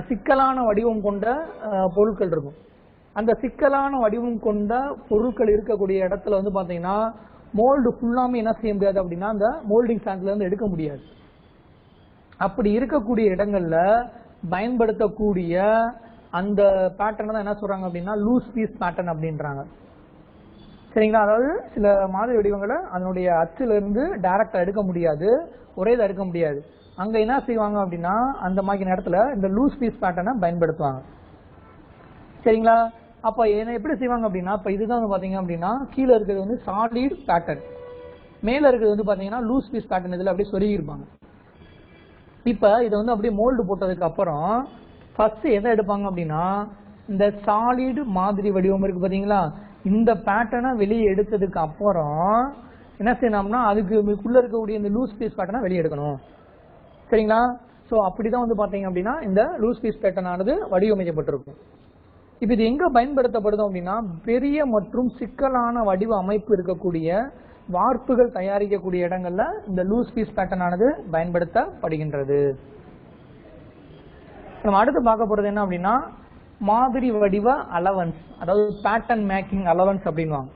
சிக்கலான வடிவம் கொண்ட பொருட்கள் இருக்கும். அந்த சிக்கலான வடிவம் கொண்ட பொருட்கள் இருக்கக்கூடிய இடத்துல வந்து பாத்தீங்கன்னா மோல்டு ஃபுல்லாமே என்ன செய்ய முடியாது அப்படின்னா அந்த மோல்டிங் ஸ்டாண்ட்ல இருந்து எடுக்க முடியாது. அப்படி இருக்கக்கூடிய இடங்கள்ல பயன்படுத்தக்கூடிய அந்த பேட்டர்ன் தான் என்ன சொல்றாங்க அப்படின்னா லூஸ் பீஸ் பேட்டர்ன் அப்படின்றாங்க. சரிங்களா? அதாவது சில மாதிரி வடிவங்களை அதனுடைய அச்சுல இருந்து டைரக்டா எடுக்க முடியாது, ஒரே இதை எடுக்க முடியாது. அங்க என்ன செய்வாங்க அப்படின்னா அந்த மாதிரி இடத்துல இந்த லூஸ் பீஸ் பேட்டர்னை பயன்படுத்துவாங்க. சரிங்களா? அப்ப என்ன எப்படி செய்வாங்க அப்படின்னா, இப்ப இதுதான் வந்து பாத்தீங்க அப்படின்னா கீழே இருக்கிறது வந்து சாலிட் பேட்டர்ன், மேல இருக்கிறது வந்து பாத்தீங்கன்னா லூஸ் பீஸ் பேட்டர்ன். இதுல அப்படியே சொருகி இருப்பாங்க. இப்ப இதை வந்து அப்படியே மோல்டு போட்டதுக்கு அப்புறம் ஃபர்ஸ்ட் எதை எடுப்பாங்க அப்படின்னா இந்த சாலிட் மாதிரி வடிவம் இருக்கு பாத்தீங்களா, இந்த பேட்டர்னை வெளியே எடுத்ததுக்கு அப்புறம் என்ன செய்யணும்னா அதுக்குள்ள இருக்கக்கூடிய இந்த லூஸ் பீஸ் பேட்டர்னை வெளியே எடுக்கணும். சரிங்களா? சோ அப்படிதான் வந்து பாத்தீங்க அப்படின்னா இந்த லூஸ் பீஸ் பேட்டர்ன் ஆனது வடிவமைக்கப்பட்டிருக்கும். இப்ப இது எங்க பயன்படுத்தப்படுது அப்படின்னா பெரிய மற்றும் சிக்கலான வடிவ அமைப்பு இருக்கக்கூடிய வார்ப்புகள் தயாரிக்கக்கூடிய இடங்கள்ல இந்த லூஸ் பீஸ் பேட்டர்ன் ஆனது பயன்படுத்தப்படுகின்றது. நம்ம அடுத்து பார்க்க போறது என்ன அப்படின்னா மாதிரி வடிவ அலவன்ஸ், அதாவது பேட்டர்ன் மேக்கிங் அலவன்ஸ் அப்படின்வாங்க.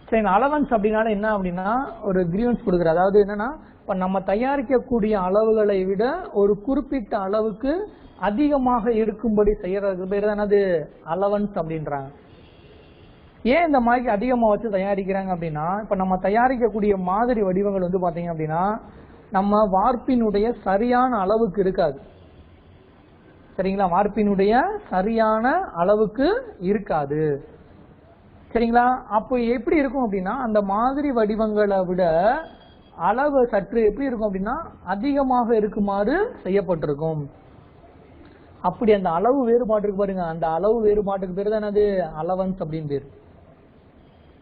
சரி, அலவன்ஸ் அப்படின்னால என்ன அப்படின்னா ஒரு கிரீவன்ஸ் கொடுக்குற, அதாவது என்னன்னா இப்ப நம்ம தயாரிக்கக்கூடிய அளவுகளை விட ஒரு குறிப்பிட்ட அளவுக்கு அதிகமாக இருக்கும்படி செய்யறதுக்கு பேர் தான் என்னது அலவன்ஸ் அப்படின்றாங்க. ஏன் இந்த மாதிரி அதிகமா வச்சு தயாரிக்கிறாங்க அப்படின்னா இப்ப நம்ம தயாரிக்கக்கூடிய மாதிரி வடிவங்கள் வந்து பாத்தீங்க அப்படின்னா நம்ம வார்ப்பினுடைய சரியான அளவுக்கு இருக்காது. சரிங்களா? வார்ப்பினுடைய சரியான அளவுக்கு இருக்காது. சரிங்களா? அப்போ எப்படி இருக்கும் அப்படின்னா அந்த மாதிரி வடிவங்களை விட அளவு சற்று எப்படி இருக்கும் அப்படின்னா அதிகமாக இருக்குமாறு செய்யப்பட்டிருக்கும். அப்படி அந்த அளவு வேறுபாட்டுக்கு பாருங்க, அந்த அளவு வேறுபாட்டுக்கு பேர் தான் அது அலவன்ஸ் அப்படின்னு பேர்.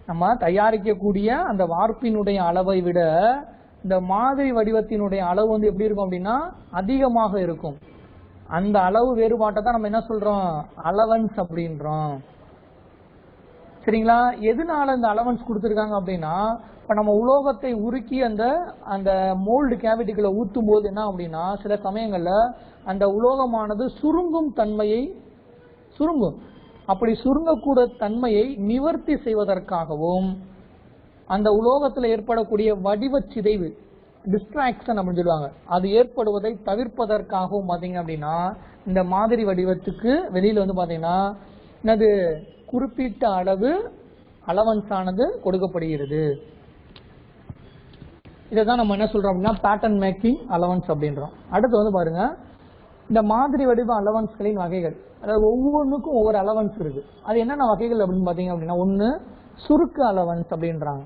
நம்ம தயாரிக்கக்கூடிய அந்த வார்ப்பினுடைய அளவை விட இந்த மாதிரி வடிவத்தினுடைய அளவு வந்து எப்படி இருக்கும் அப்படின்னா அதிகமாக இருக்கும். அந்த அளவு வேறுபாட்டை தான் நம்ம என்ன சொல்றோம் அலவன்ஸ் அப்படின்றோம். சரிங்களா? எதனால இந்த அலவன்ஸ் கொடுத்துருக்காங்க அப்படின்னா இப்போ நம்ம உலோகத்தை உருக்கி அந்த அந்த மோல்டு கேவிட்டிக்குள்ள ஊற்றும் போது என்ன அப்படின்னா சில சமயங்களில் அந்த உலோகமானது சுருங்கும் தன்மையை சுருங்கும். அப்படி சுருங்கக்கூட தன்மையை நிவர்த்தி செய்வதற்காகவும் அந்த உலோகத்தில் ஏற்படக்கூடிய வடிவ சிதைவு டிஸ்ட்ராக்ஷன் அப்படின்னு சொல்லுவாங்க, அது ஏற்படுவதை தவிர்ப்பதற்காகவும் பார்த்தீங்க அப்படின்னா இந்த மாதிரி வடிவத்துக்கு வெளியில் வந்து பார்த்தீங்கன்னா என்னது குறிப்பிட்ட அளவு அலவன்ஸ் ஆனது கொடுக்கப்படுகிறது. இதை தான் நம்ம என்ன சொல்றோம் அப்படின்னா பேட்டர்ன் மேக்கிங் அலவன்ஸ் அப்படின்றோம். அடுத்து வந்து பாருங்க இந்த மாதிரி வடிவ அலவன்ஸ்களின் வகைகள், அதாவது ஒவ்வொன்றுக்கும் ஒவ்வொரு அலவன்ஸ் இருக்கு. அது என்னென்ன வகைகள் அப்படின்னு பார்த்தீங்க அப்படின்னா, ஒன்று சுருக்க அலவன்ஸ் அப்படின்றாங்க,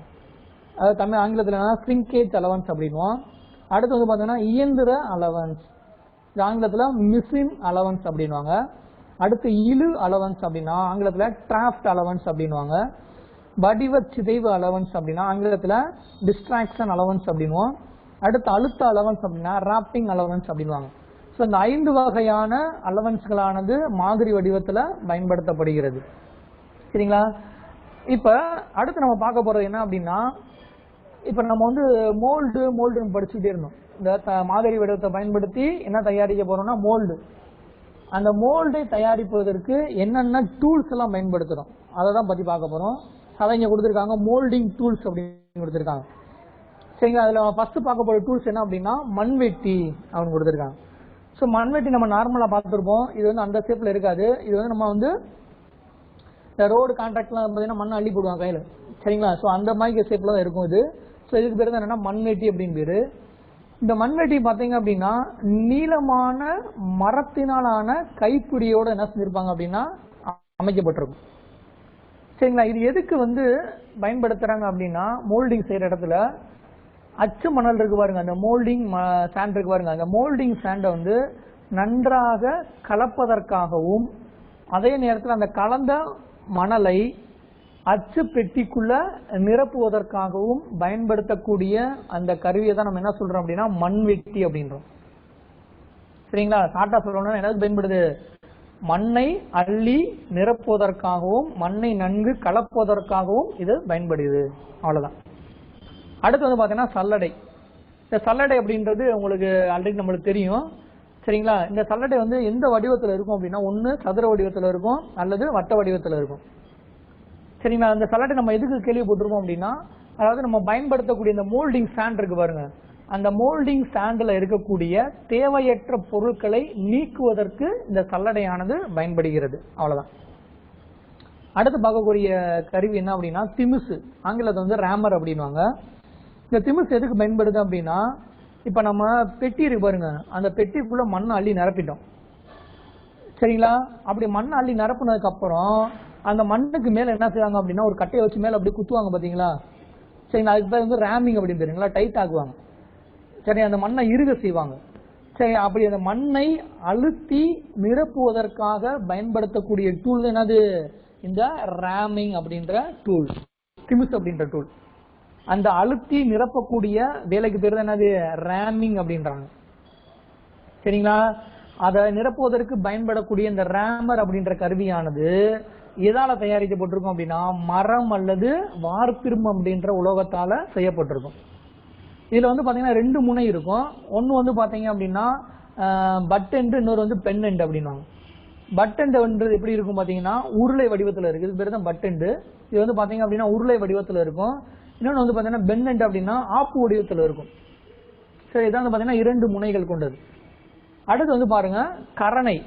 அதாவது தமிழ் ஆங்கிலத்தில் ஸ்ரிங்கேஜ் அலவன்ஸ் அப்படின்வோம். அடுத்து வந்து பார்த்தீங்கன்னா இயந்திர அலவன்ஸ், ஆங்கிலத்தில் மிஷின் அலவன்ஸ் அப்படின்வாங்க. அடுத்து இழு அலவன்ஸ் அப்படின்னா ஆங்கிலத்தில் டிராஃப்ட் அலவன்ஸ் அப்படின்வாங்க. வடிவ சிதைவு அலவன்ஸ் அப்படின்னா ஆங்கிலத்தில் டிஸ்ட்ராக்ஷன் அலவன்ஸ் அப்படின்வோம். அடுத்து அழுத்த அலவன்ஸ் அப்படின்னா ராப்பிங் அலவன்ஸ் அப்படின்வாங்க. ஸோ இந்த 5 வகையான அலவன்ஸ்களானது மாதிரி வடிவத்தில் பயன்படுத்தப்படுகிறது. சரிங்களா? இப்போ அடுத்து நம்ம பார்க்க போகிறது என்ன அப்படின்னா, இப்போ நம்ம வந்து மோல்டுன்னு படிச்சுட்டே இருந்தோம். இந்த மாதிரி வடிவத்தை பயன்படுத்தி என்ன தயாரிக்க போறோம்னா மோல்டு. அந்த மோல்டை தயாரிப்பதற்கு என்னென்ன டூல்ஸ் எல்லாம் பயன்படுத்துகிறோம் அதை தான் பற்றி பார்க்க போகிறோம். அதை இங்கே கொடுத்துருக்காங்க, மோல்டிங் டூல்ஸ் அப்படின்னு கொடுத்துருக்காங்க. சரிங்களா? அதில் ஃபர்ஸ்ட் பார்க்க போகிற டூல்ஸ் என்ன அப்படின்னா மண்வெட்டி அப்படின்னு கொடுத்துருக்காங்க. ஸோ மண்வெட்டி நம்ம நார்மலாக பார்த்துருப்போம், இது வந்து அந்த ஷேப்பில் இருக்காது. இது வந்து நம்ம வந்து இந்த ரோடு கான்ட்ராக்ட்லாம் பார்த்தீங்கன்னா மண்ணை அள்ளி போடுவாங்க கையில். சரிங்களா? ஸோ அந்த மாதிரி ஷேப்பில் தான் இருக்கும் இது. ஸோ இதுக்கு பேர் தான் என்னன்னா மண்வெட்டி அப்படின்னு பேர். இந்த மண்வெட்டி பார்த்தீங்க அப்படின்னா நீளமான மரத்தினாலான கைப்பிடியோடு என்ன செஞ்சிருப்பாங்க அப்படின்னா அமைக்கப்பட்டிருக்கும். சரிங்களா? இது எதுக்கு வந்து பயன்படுத்துறாங்க அப்படின்னா மோல்டிங் செய்யற இடத்துல அச்சு மணல் இருக்கு பாருங்க, அந்த மோல்டிங் சாண்ட் இருக்கு பாருங்க, அந்த மோல்டிங் சாண்டை வந்து நன்றாக கலப்பதற்காகவும் அதே நேரத்தில் அந்த கலந்த மணலை அச்சு பெட்டிக்குள்ள நிரப்புவதற்காகவும் பயன்படுத்தக்கூடிய அந்த கருவியை தான் நம்ம என்ன சொல்றோம் அப்படின்னா மண்வெட்டி அப்படின்றோம். சரிங்களா? ஷார்ட்டா சொல்லணும்னா என்னது பயன்படுது, மண்ணை அள்ளி நிரப்புவதற்காகவும் மண்ணை நன்கு கலப்புவதற்காகவும் இது பயன்படுது. அவ்வளவுதான். அடுத்து வந்து பாத்தீங்கன்னா சல்லடை. இந்த சல்லடை அப்படின்றது உங்களுக்கு ஆல்ரெடி நம்மளுக்கு தெரியும். சரிங்களா? இந்த சல்லடை வந்து எந்த வடிவத்தில் இருக்கும் அப்படின்னா, ஒன்று சதுர வடிவத்தில் இருக்கும் அல்லது வட்ட வடிவத்தில் இருக்கும். சரிங்களா? அந்த சல்லடை நம்ம எதுக்கு கேள்விப்பட்டிருக்கோம் அப்படின்னா, அதாவது நம்ம பயன்படுத்தக்கூடிய இந்த மோல்டிங் சாண்ட் இருக்கு பாருங்க, அந்த மோல்டிங் சாண்டில் இருக்கக்கூடிய தேவையற்ற பொருட்களை நீக்குவதற்கு இந்த சல்லடையானது பயன்படுகிறது. அவ்வளவுதான். அடுத்து பார்க்கக்கூடிய கருவி என்ன அப்படின்னா திமிசு, ஆங்கிலத்தில் வந்து ரேமர் அப்படின்வாங்க. இந்த திமிசு எதுக்கு பயன்படுது அப்படின்னா, இப்ப நம்ம பெட்டி இருக்கு பாருங்க, அந்த பெட்டிக்குள்ள மண்ணை அள்ளி நிரப்பிட்டோம். சரிங்களா? அப்படி மண்ணை அள்ளி நிரப்புனதுக்கு அப்புறம் அந்த மண்ணுக்கு மேல என்ன செய்வாங்க அப்படின்னா ஒரு கட்டையை வச்சு மேல அப்படி குத்துவாங்க பாத்தீங்களா? சரிங்களா? அதுக்கு பேர் வந்து ரேமிங் அப்படின்னு தெரியுங்களா, டைட் ஆக்குவாங்க. சரி, அந்த மண்ணை இறுக செய்வாங்க. சரி, அப்படி அந்த மண்ணை அழுத்தி நிரப்புவதற்காக பயன்படுத்தக்கூடிய டூல் என்னது, இந்த ரேமிங் அப்படின்ற டூல், திமிஸ் அப்படின்ற டூல். அந்த அழுத்தி நிரப்பக்கூடிய வேலைக்கு பேர் தான் என்னது, ரேமிங் அப்படின்றாங்க. சரிங்களா? அதை நிரப்புவதற்கு பயன்படக்கூடிய இந்த ரேமர் அப்படின்ற கருவியானது எதால தயாரிக்கப்பட்டிருக்கும் அப்படின்னா மரம் அல்லது வார்ப்பிரும்பு அப்படின்ற உலோகத்தால செய்யப்பட்டிருக்கும். இதுல வந்து பாத்தீங்கன்னா 2 முனை இருக்கும். ஒன்னு வந்து பாத்தீங்க அப்படின்னா பட் எண்ட், இன்னொரு வந்து பென் எண்ட் அப்படின்வாங்க. பட் எண்ட் எப்படி இருக்கும் பாத்தீங்கன்னா உருளை வடிவத்துல இருக்கு, இது பேர் தான் பட் எண்ட். இது வந்து பாத்தீங்க அப்படின்னா உருளை வடிவத்துல இருக்கும். இன்னொன்று வந்து பாத்தீங்கன்னா பென் எண்ட் அப்படின்னா ஆப்பு வடிவத்துல இருக்கும். சரி, இதான் வந்து பாத்தீங்கன்னா 2 முனைகள் கொண்டது. அடுத்து வந்து பாருங்க கரணை.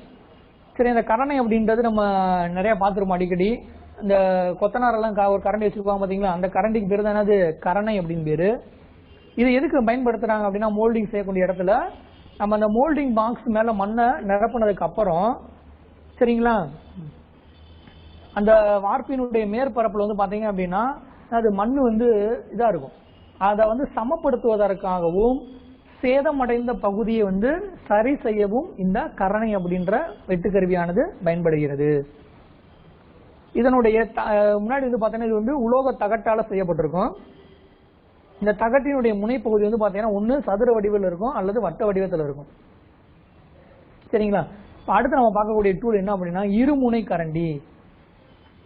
சரி, இந்த கரணை அப்படின்றது நம்ம நிறைய பார்த்துருப்போம் அடிக்கடி. இந்த கொத்தனாரெல்லாம் ஒரு கரண்டி வச்சிருப்பாங்க பாத்தீங்களா, அந்த கரண்டிக்கு பேர் தான் என்னது, கரணை அப்படின்னு பேரு. இது எதுக்கு பயன்படுத்துறாங்க அப்படின்னா மோல்டிங் செய்யக்கூடிய இடத்துல நம்ம அந்த மோல்டிங் பாக்ஸ் மேல மண்ணை நிரப்புனதுக்கு அப்புறம், சரிங்களா, அந்த வார்ப்பினுடைய மேற்பரப்புல வந்து பாத்தீங்க அப்படின்னா அது மண் வந்து இதா இருக்கும். அதை வந்து சமப்படுத்துவதற்காகவும் சேதமடைந்த பகுதியை வந்து சரி செய்யவும் இந்த கரணை அப்படின்ற வெட்டுக்கருவியானது பயன்படுகிறது. இதனுடைய முன்னாடி வந்து பாத்தீங்கன்னா இது வந்து உலோக தகட்டால செய்யப்பட்டிருக்கும். இந்த தகட்டினுடைய முனைப்பகுதி வந்து பாத்தீங்கன்னா ஒன்னு சதுர வடிவில் இருக்கும் அல்லது வட்ட வடிவத்தில் இருக்கும். சரிங்களா? அடுத்து நம்ம பார்க்கக்கூடிய டூல் என்ன அப்படின்னா இருமுனை கரண்டி.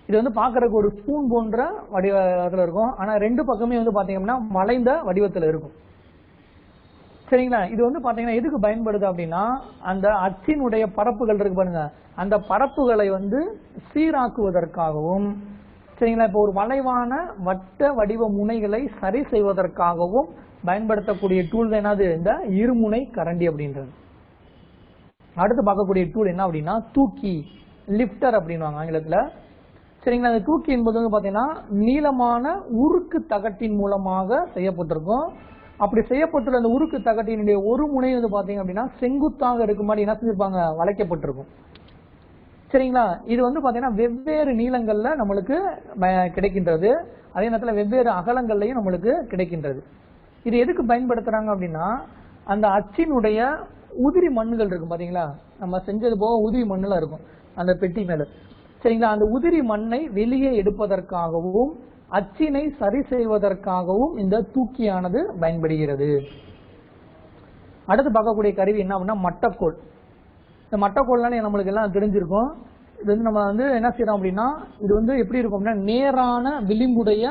இது வந்து பாக்குறதுக்கு ஒரு ஸ்பூன் போன்ற வடிவத்துல இருக்கும். ஆனா ரெண்டு பக்கமே வந்து பாத்தீங்கன்னா வளைந்த வடிவத்துல இருக்கும். சரிங்களா? இது வந்து பாத்தீங்கன்னா எதுக்கு பயன்படுது அப்படின்னா, அந்த அச்சினுடைய பரப்புகள் இருக்கு பாருங்க, அந்த பரப்புகளை வந்து சீராக்குவதற்காகவும், சரிங்களா, இப்போ ஒரு வளைவான வட்ட வடிவ முனைகளை சரி செய்வதற்காகவும் பயன்படுத்தக்கூடிய டூல் தான் என்னது, இந்த இருமுனை கரண்டி அப்படின்றது. அடுத்து பார்க்கக்கூடிய டூல் என்ன அப்படின்னா தூக்கி, லிப்டர் அப்படின்வாங்க ஆங்கிலத்துல. சரிங்களா? அந்த தூக்கி என்பது வந்து பாத்தீங்கன்னா நீளமான உருக்கு தகட்டின் மூலமாக செய்யப்பட்டிருக்கும். அப்படி செய்யப்பட்டுள்ள அந்த உருக்கு தகட்டினுடைய ஒரு முனை வந்து பாத்தீங்க அப்படின்னா செங்குத்தாக இருக்கும் மாதிரி என்ன செஞ்சிருப்பாங்க, வளைக்கப்பட்டிருக்கும். சரிங்களா? இது வந்து பாத்தீங்கன்னா வெவ்வேறு நீளங்கள்ல நம்மளுக்கு கிடைக்கின்றது. அதே நேரத்தில் வெவ்வேறு அகலங்கள்லையும் நம்மளுக்கு கிடைக்கின்றது. இது எதுக்கு பயன்படுத்துறாங்க அப்படின்னா, அந்த அச்சினுடைய உதிரி மண்ணுகள் இருக்கும் பாத்தீங்களா, நம்ம செஞ்சது போக உதிரி மண்ணுல இருக்கும் அந்த பெட்டி மேல. சரிங்களா? அந்த உதிரி மண்ணை வெளியே எடுப்பதற்காகவும் அச்சினை சரி செய்வதற்காகவும் இந்த தூக்கியானது பயன்படுகிறது. அடுத்து பார்க்கக்கூடிய கருவி என்ன அப்படின்னா மட்டக்கோல். இந்த மட்டக்கோல்னாலே நம்மளுக்கு எல்லாம் தெரிஞ்சிருக்கும். இது வந்து நம்ம வந்து என்ன செய்யறோம் அப்படின்னா, இது வந்து எப்படி இருக்கும் அப்படின்னா நேரான விளிம்புடைய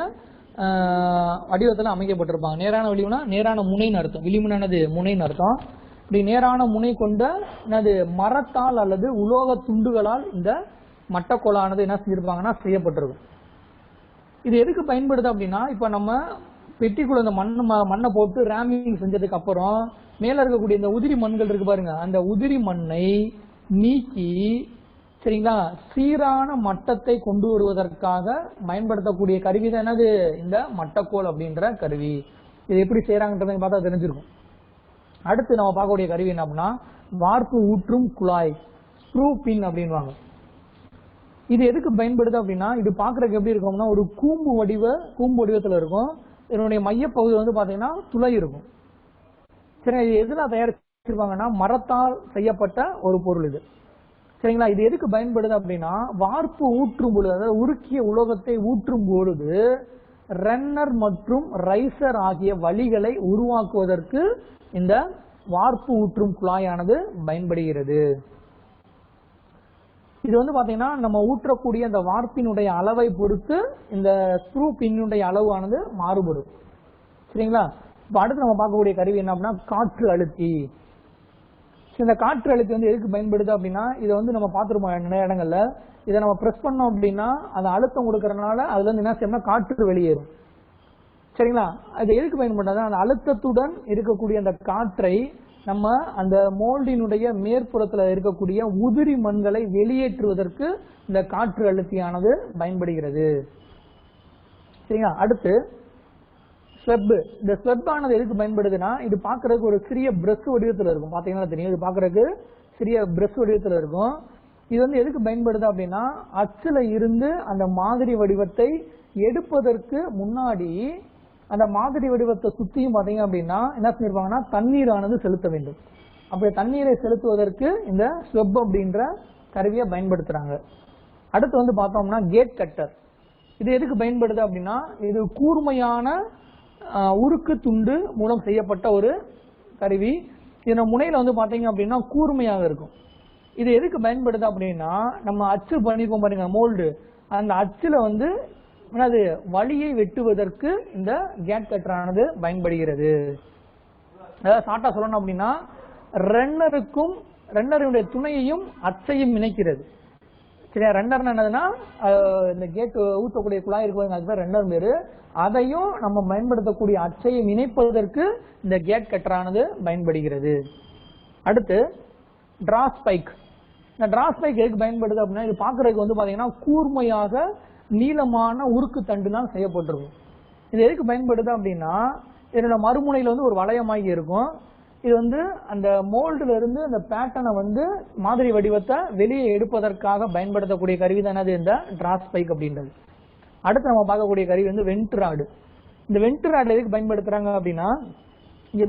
வடிவத்தில் அமைக்கப்பட்டிருப்பாங்க. நேரான விளிம்புனா நேரான முனைன்னு அர்த்தம், விளிம்புனானது முனைன்னு அர்த்தம். இப்படி நேரான முனை கொண்ட என்னது மரத்தால் அல்லது உலோக துண்டுகளால் இந்த மட்டக்கோலானது என்ன செஞ்சிருப்பாங்கன்னா செய்யப்பட்டிருக்கும். இது எதுக்கு பயன்படுது அப்படின்னா, இப்ப நம்ம பெட்டிக்குள்ள இந்த மண்ணை போட்டு ரேமிங் செஞ்சதுக்கு அப்புறம் மேல இருக்கக்கூடிய இந்த உதிரி மண்கள் இருக்கு பாருங்க, அந்த உதிரி மண்ணை நீக்கி, சரிங்களா, சீரான மட்டத்தை கொண்டு வருவதற்காக பயன்படுத்தக்கூடிய கருவி தான் என்னது, இந்த மட்டக்கோல் அப்படின்ற கருவி. இது எப்படி செய்யறாங்கன்றதை பார்த்தா தெரிஞ்சிருக்கும். அடுத்து நம்ம பார்க்கக்கூடிய கருவி என்ன அப்படின்னா வார்ப்பு ஊற்றும் குழாய், ஸ்க்ரூ பின் அப்படின்வாங்க. இது எதுக்கு பயன்படுது அப்படின்னா, இது பாக்குறதுக்கு எப்படி இருக்கும்னா ஒரு கூம்பு வடிவத்துல இருக்கும். இதனுடைய மையப்பகுதி வந்து பாத்தீங்கன்னா துளை இருக்கும். சரி, இது எதுல தயாரிச்சிருப்பாங்கன்னா மரத்தால் செய்யப்பட்ட ஒரு பொருள் இது. சரிங்களா? இது எதுக்கு பயன்படுது அப்படின்னா, வார்ப்பு ஊற்றும் பொழுது, அதாவது உருக்கிய உலோகத்தை ஊற்றும் பொழுது ரன்னர் மற்றும் ரைசர் ஆகிய வழிகளை உருவாக்குவதற்கு இந்த வார்ப்பு ஊற்றும் குழாயானது பயன்படுகிறது. இது வந்து பாத்தீங்கன்னா நம்ம ஊற்றக்கூடிய அந்த வார்ப்பினுடைய அளவை பொறுத்து இந்த ஸ்க்ரூ பின்னுடைய அளவானது மாறுபடும். சரிங்களா? இப்ப அடுத்து நம்ம பார்க்கக்கூடிய கருவி என்ன அப்படின்னா காற்று அழுத்தி. இந்த காற்று அழுத்தி வந்து எதுக்கு பயன்படுது அப்படின்னா, இதை வந்து நம்ம பார்த்துருப்போம் நிறைய இடங்கள்ல. இதை நம்ம பிரஸ் பண்ணோம் அப்படின்னா அதை அழுத்தம் கொடுக்கறதுனால அதுல இருந்து என்ன செய்யணும்னா காற்று வெளியேறும். சரிங்களா? அது எதுக்கு பயன்படுது, அந்த அழுத்தத்துடன் இருக்கக்கூடிய அந்த காற்றை நம்ம அந்த மோல்டினுடைய மேற்புறத்துல இருக்கக்கூடிய உதிரி மண்களை வெளியேற்றுவதற்கு இந்த காற்று அழுத்தியானது பயன்படுகிறது. சரிங்களா? அடுத்து ஸ்வெப். இந்த ஸ்வெப் ஆனது எதுக்கு பயன்படுதுன்னா, இது பாக்குறதுக்கு ஒரு சிறிய பிரஷ் வடிவத்துல இருக்கும். பாத்தீங்கன்னா தெரியும், இது பாக்குறதுக்கு சிறிய பிரஷ் வடிவத்துல இருக்கும். இது வந்து எதுக்கு பயன்படுது அப்படின்னா, அச்சுல இருந்து அந்த மாதிரி வடிவத்தை எடுப்பதற்கு முன்னாடி அந்த மாதிரி வடிவத்தை சுத்தியும் பாத்தீங்க அப்படின்னா என்ன செஞ்சிருப்பாங்கன்னா தண்ணீரானது செலுத்த வேண்டும். அப்படி தண்ணீரை செலுத்துவதற்கு இந்த ஸ்வெப் அப்படின்ற கருவியை பயன்படுத்துறாங்க. அடுத்து வந்து பார்த்தோம்னா கேட் கட்டர். இது எதுக்கு பயன்படுது அப்படின்னா, இது கூர்மையான உருக்கு துண்டு மூலம் செய்யப்பட்ட ஒரு கருவி. இதன் முனையில வந்து பாத்தீங்க அப்படின்னா கூர்மையாக இருக்கும். இது எதுக்கு பயன்படுது அப்படின்னா, நம்ம அச்சு பண்ணிருப்போம் பாருங்க மோல்டு, அந்த அச்சுல வந்து அது வழியை வெட்டுவதற்கு இந்த கேட் கட்டரானது பயன்படுகிறது. அதாவது ஷார்ட்டா சொல்லணும் அப்படின்னா ரன்னருடைய துணையையும் அச்சையும் இணைக்கிறது. சரியா? ரன்னர் என்னதுன்னா இந்த கேட் ஊற்றக்கூடிய குழாய் இருக்கு, அதுதான் ரன்னர் பேரு. அதையும் நம்ம பயன்படுத்தக்கூடிய அச்சையும் இணைப்பதற்கு இந்த கேட் கட்டரானது பயன்படுகிறது. அடுத்து டிரா ஸ்பைக். இந்த டிரா ஸ்பைக் எதுக்கு பயன்படுது அப்படின்னா, இது பாக்குறதுக்கு வந்து பாத்தீங்கன்னா கூர்மையாக நீளமான உருக்கு தண்டுனால் செய்யப்பட்டிருக்கும். இது எதுக்கு பயன்படுது அப்படின்னா, இதனோட மறுமுனையில வந்து ஒரு வளையமாகி இருக்கும். இது வந்து அந்த மோல்டுல இருந்து அந்த பேட்டர்னை வந்து மாதிரி வடிவத்தை வெளியே எடுப்பதற்காக பயன்படுத்தக்கூடிய கருவி தான் இந்த டிரா ஸ்பைக் அப்படின்றது. அடுத்து நம்ம பார்க்கக்கூடிய கருவி வந்து வென்ட்ராடு. இந்த வென்ட்ராடு எதுக்கு பயன்படுத்துறாங்க அப்படின்னா, இங்க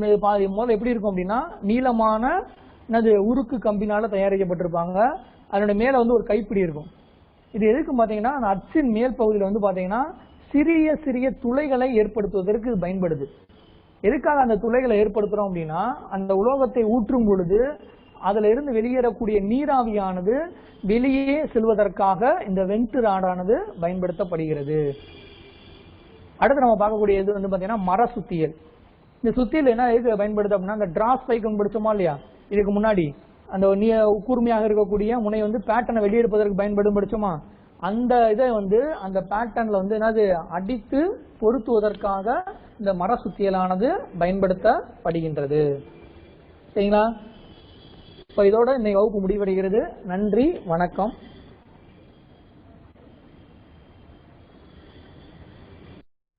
முதல்ல எப்படி இருக்கும் அப்படின்னா நீளமான உருக்கு கம்பினால தயாரிக்கப்பட்டிருப்பாங்க. அதனுடைய மேல வந்து ஒரு கைப்பிடி இருக்கும். இது எதுக்கு பாத்தீங்கன்னா, அந்த அச்சின் மேல் பகுதியில் வந்து பாத்தீங்கன்னா சிறிய சிறிய துளைகளை ஏற்படுத்துவதற்கு இது பயன்படுது. எதுக்காக அந்த துளைகளை ஏற்படுத்துறோம் அப்படின்னா, அந்த உலோகத்தை ஊற்றும் பொழுது அதுல இருந்து வெளியேறக்கூடிய நீராவியானது வெளியே செல்வதற்காக இந்த வெண்ட் ராடானது பயன்படுத்தப்படுகிறது. அடுத்து நம்ம பார்க்கக்கூடிய இது வந்து பாத்தீங்கன்னா மர சுத்தியல். இந்த சுத்தியல் என்ன எதுக்கு பயன்படுது அப்படின்னா, அந்த டிராஸ் பைக் படிச்சோமா இல்லையா இதுக்கு முன்னாடி, அந்த கூர்மையாக இருக்கக்கூடிய முனை வந்து பேட்டர்னை வெளியெடுப்பதற்கு பயன்படும் படிச்சோமா, அந்த இதை வந்து அந்த பேட்டர்ன்ல வந்து என்னது அடித்து பொருத்துவதற்காக இந்த மர சுத்தியலானது பயன்படுத்தப்படுகின்றது. சரிங்களா? இப்ப இதோட இன்னைக்கு வகுப்பு முடிவடைகிறது. நன்றி, வணக்கம்.